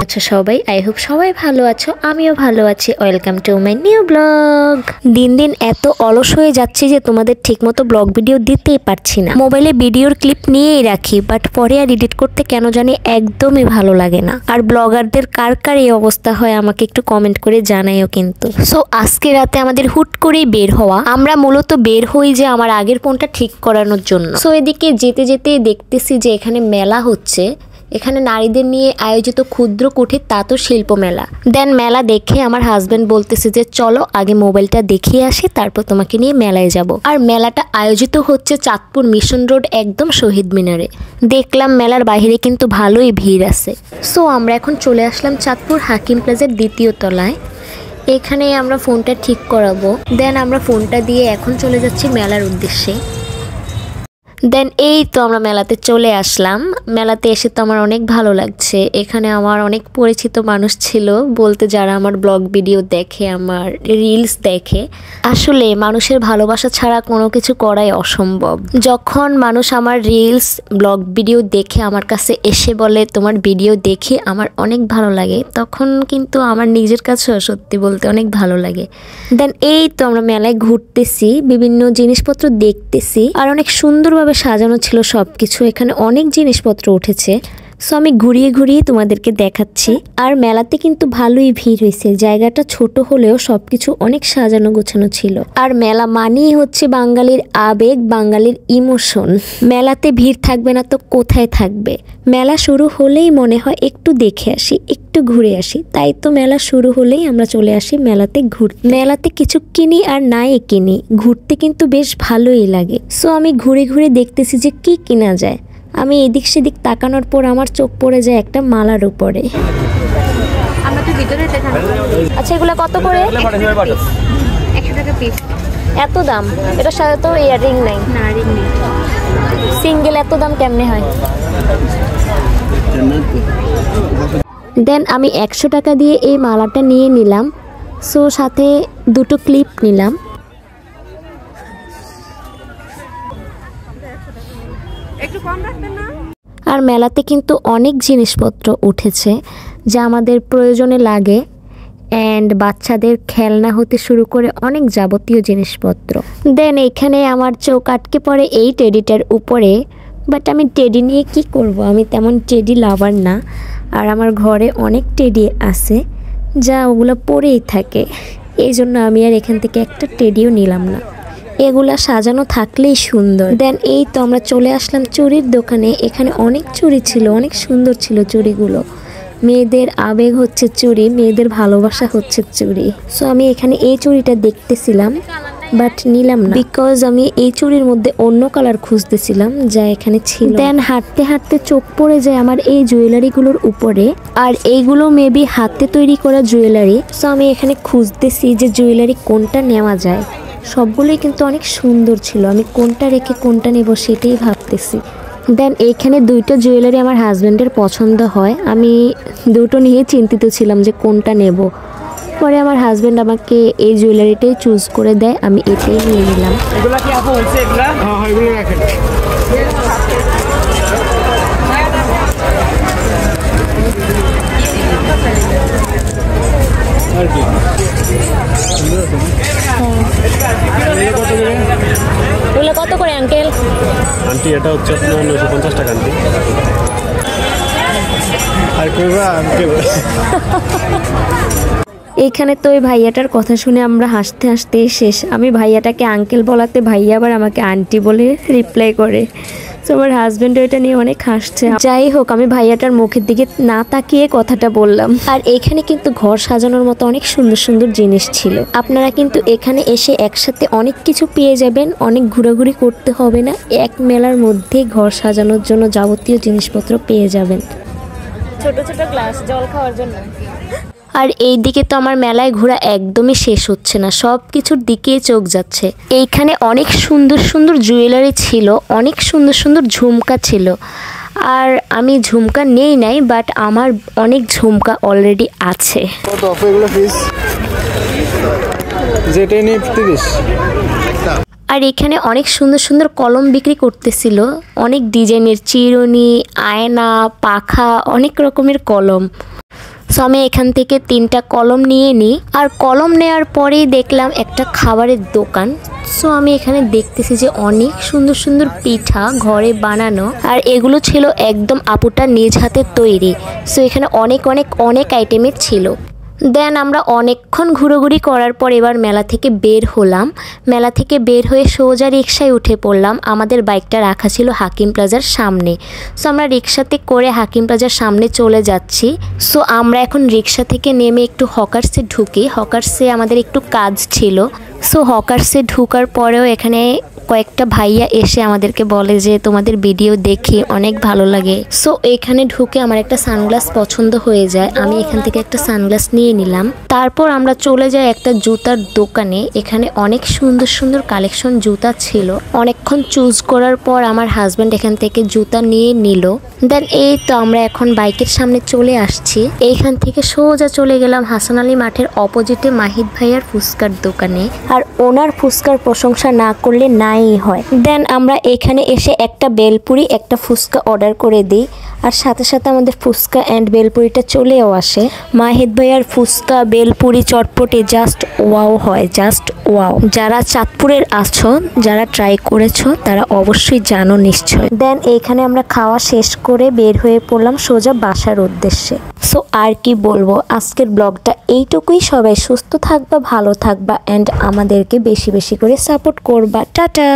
আছো সবাই? I hope সবাই ভালো আছো, আমিও ভালো আছি। Welcome to my new blog. দিন দিন এত অলস হয়ে যাচ্ছে যে তোমাদের ঠিকমতো ব্লগ ভিডিও দিতেই পারছি না। মোবাইলে ভিডিওর ক্লিপ নিয়েই রাখি, বাট পরে আর এডিট করতে কেন জানি একদমই ভালো লাগে না। আর ব্লগারদের কার কার এই অবস্থা হয় আমাকে একটু কমেন্ট করে জানাইও কিন্তু। সো আজকে রাতে আমাদের হুট করেই বের হওয়া। আমরা মূলত বের হই যে আমার আগের ফোনটা ঠিক করানোর জন্য। সো এদিকে যেতে যেতে দেখতেছি যে এখানে মেলা হচ্ছে। এখানে নারীদের নিয়ে আয়োজিত ক্ষুদ্র কুঠির তাঁত শিল্প মেলা। দেন মেলা দেখে আমার হাজবেন্ড বলতেছে যে চলো আগে মোবাইলটা দেখিয়ে আসি, তারপর তোমাকে নিয়ে মেলায় যাব। আর মেলাটা আয়োজিত হচ্ছে চাঁদপুর মিশন রোড একদম শহীদ মিনারে। দেখলাম মেলার বাইরে কিন্তু ভালোই ভিড় আছে। সো আমরা এখন চলে আসলাম চাঁদপুর হাকিম প্লাজার দ্বিতীয় তলায়। এখানে আমরা ফোনটা ঠিক করাবো। দেন আমরা ফোনটা দিয়ে এখন চলে যাচ্ছি মেলার উদ্দেশ্যে। দেন এই তো আমরা মেলাতে চলে আসলাম। মেলাতে এসে তো আমার অনেক ভালো লাগছে। এখানে আমার অনেক পরিচিত মানুষ ছিল বলতে, যারা আমার ব্লগ ভিডিও দেখে, আমার রিলস দেখে। আসলে মানুষের ভালোবাসা ছাড়া কোনো কিছু করাই অসম্ভব। যখন মানুষ আমার রিলস ব্লগ ভিডিও দেখে আমার কাছে এসে বলে তোমার ভিডিও দেখে আমার অনেক ভালো লাগে, তখন কিন্তু আমার নিজের কাছেও সত্যি বলতে অনেক ভালো লাগে। দেন এই তো আমরা মেলায় ঘুরতেছি, বিভিন্ন জিনিসপত্র দেখতেছি, আর অনেক সুন্দরভাবে সাজানো ছিল সবকিছু। এখানে অনেক জিনিসপত্র উঠেছে। সো আমি ঘুরিয়ে ঘুরিয়ে তোমাদেরকে দেখাচ্ছি। আর মেলাতে কিন্তু ভালোই ভিড় হয়েছে। জায়গাটা ছোট হলেও সবকিছু অনেক সাজানো গোছানো ছিল। আর মেলা মানেই হচ্ছে বাঙালির আবেগ, বাঙালির ইমোশন। মেলাতে ভিড় থাকবে না তো কোথায় থাকবে? মেলা শুরু হলেই মনে হয় একটু দেখে আসি, একটু ঘুরে আসি। তাই তো মেলা শুরু হলেই আমরা চলে আসি মেলাতে ঘুরতে। মেলাতে কিছু কিনি আর নাই কিনি, ঘুরতে কিন্তু বেশ ভালোই লাগে। সো আমি ঘুরে ঘুরে দেখতেছি যে কি কিনা যায়। আমি এদিক সেদিক তাকানোর পর আমার চোখ পড়ে যায় একটা মালার উপরে। আমরা তো ভিতরে দেখাবো। আচ্ছা, এগুলো কত করে? 100 টাকা পিস। এত দাম? এটার সাথে তো ইয়াররিং নাই। না, রিং নেই। সিঙ্গেল এত দাম কেমনে হয়? দেন আমি 100 টাকা দিয়ে এই মালাটা নিয়ে নিলাম। সো সাথে দুটো ক্লিপ নিলাম। একটু কম রাখবেন না? আর মেলাতে কিন্তু অনেক জিনিসপত্র উঠেছে যা আমাদের প্রয়োজনে লাগে, অ্যান্ড বাচ্চাদের খেলনা হতে শুরু করে অনেক যাবতীয় জিনিসপত্র। দেন এখানে আমার চোখ আটকে পড়ে এই টেডিটার উপরে। বাট আমি টেডি নিয়ে কি করব? আমি তেমন টেডি লাভার না। আর আমার ঘরে অনেক টেডি আছে যা ওগুলো পরেই থাকে। এই জন্য আমি আর এখান থেকে একটা টেডিও নিলাম না। এগুলা সাজানো থাকলেই সুন্দর। দেন এই তো আমরা চলে আসলাম চুড়ির দোকানে। এখানে অনেক চুড়ি ছিল, অনেক সুন্দর ছিল চুড়িগুলো। মেয়েদের আবেগ হচ্ছে চুড়ি, মেয়েদের ভালোবাসা হচ্ছে চুড়ি। সো আমি এখানে এই চুড়িটা দেখতেছিলাম, বাট নিলাম না, বিকজ আমি এই চুড়ির মধ্যে অন্য কালার খুঁজতেছিলাম যা এখানে ছিল। দেন হাঁটতে হাঁটতে চোখ পড়ে যায় আমার এই জুয়েলারিগুলোর উপরে। আর এইগুলো মেবি হাতে তৈরি করা জুয়েলারি। সো আমি এখানে খুঁজতেছি যে জুয়েলারি কোনটা নেওয়া যায়। সবগুলোই কিন্তু অনেক সুন্দর ছিল। আমি কোনটা রেখে কোনটা নেব সেটাই ভাবতেছি। দেন এইখানে দুইটা জুয়েলারি আমার হাজব্যান্ডের পছন্দ হয়। আমি দুটো নিয়ে চিন্তিত ছিলাম যে কোনটা নেব। পরে আমার হাজব্যান্ড আমাকে এই জুয়েলারিটাই চুজ করে দেয়, আমি এটাই নিয়ে নিলাম। এগুলো কত করে আঙ্কেল? আন্টি এটা হচ্ছে আপনার 950 টাকা আন্টি। আর কইবা আঙ্কেল। এইখানে তো ওই ভাইয়াটার কথা শুনে আমরা হাসতে হাসতে শেষ। আমি ভাইয়াটাকে আঙ্কেল বলাতে ভাইয়া আবার আমাকে আন্টি বলে রিপ্লাই করে। তো আমার হাজব্যান্ড এটা নিয়ে অনেক হাসছে। যাই হোক, আমি ভাইয়াটার মুখের দিকে না তাকিয়ে কথাটা বললাম। আর এখানে কিন্তু ঘর সাজানোর মতো অনেক সুন্দর সুন্দর জিনিস ছিল। আপনারা কিন্তু এখানে এসে একসাথে অনেক কিছু পেয়ে যাবেন, অনেক ঘোরাঘুরি করতে হবে না। এক মেলার মধ্যেই ঘর সাজানোর জন্য যাবতীয় জিনিসপত্র পেয়ে যাবেন। ছোট ছোট গ্লাস জল খাওয়ার জন্য। আর এই দিকে তো আমার মেলায় ঘোরা একদমই শেষ হচ্ছে না, সব কিছুর দিকেই চোখ যাচ্ছে। এইখানে অনেক সুন্দর সুন্দর জুয়েলারি ছিল, অনেক সুন্দর সুন্দর ঝুমকা ছিল। আর আমি ঝুমকা নেই নাই, বাট আমার অনেক ঝুমকা অলরেডি আছে। আর এখানে অনেক সুন্দর সুন্দর কলম বিক্রি করতেছিল, অনেক ডিজাইনের চিরুনি, আয়না, পাখা, অনেক রকমের কলম। সো আমি এখান থেকে 3টা কলম নিয়ে নিই। আর কলম নেওয়ার পরেই দেখলাম একটা খাবারের দোকান। সো আমি এখানে দেখতেছি যে অনেক সুন্দর সুন্দর পিঠা ঘরে বানানো, আর এগুলো ছিল একদম আপুটা নিজ হাতে তৈরি। সো এখানে অনেক অনেক অনেক আইটেমের ছিল। দেন আমরা অনেকক্ষণ ঘোরাঘুরি করার পর এবার মেলা থেকে বের হলাম। মেলা থেকে বের হয়ে সোজা রিক্সায় উঠে পড়লাম। আমাদের বাইকটা রাখা ছিল হাকিম প্লাজার সামনে। সো আমরা রিক্সাতে করে হাকিম প্লাজার সামনে চলে যাচ্ছি। সো আমরা এখন রিক্সা থেকে নেমে একটু হকার্সে ঢুকি। হকার্সে আমাদের একটু কাজ ছিল। সো হকার্সে ঢুকার পরেও এখানে কয়েকটা ভাইয়া এসে আমাদেরকে বলে যে তোমাদের ভিডিও দেখি অনেক ভালো লাগে। সো এখানে ঢুকে আমার একটা সানগ্লাস পছন্দ হয়ে যায়। আমি এখান থেকে একটা সানগ্লাস নিয়ে নিলাম। তারপর আমরা চলে যাই একটা জুতার দোকানে। এখানে অনেক সুন্দর সুন্দর কালেকশন জুতা ছিল। অনেকক্ষণ চুজ করার পর আমার হাজব্যান্ড এখান থেকে জুতা নিয়ে নিল। দেন এই তো আমরা এখন বাইকের সামনে চলে আসছি। এইখান থেকে সোজা চলে গেলাম হাসান আলী মাঠের অপোজিটে মাহিদ ভাইয়ার ফুচকার দোকানে। আর ওনার ফুচকার প্রশংসা না করলে নাই হয়। দেন আমরা এখানে এসে একটা বেলপুরি একটা ফুচকা অর্ডার করে দিই। আর সাথে সাথে আমাদের ফুচকা অ্যান্ড বেলপুরিটা চলেও আসে। মাহিদ ভাইয়ার ফুচকা বেলপুরি চটপটে জাস্ট ওয়াও হয়, জাস্ট ওয়াও। যারা চাঁদপুরের আছো, যারা ট্রাই করেছো তারা অবশ্যই জানো নিশ্চয়। দেন এইখানে আমরা খাওয়া শেষ করে বের হয়ে পড়লাম সোজা বাসার উদ্দেশ্যে। সো আর কি বলবো, আজকের ব্লগটা এইটুকুই। সবাই সুস্থ থাকবা, ভালো থাকবা অ্যান্ড আমাদেরকে বেশি বেশি করে সাপোর্ট করবা। টাটা।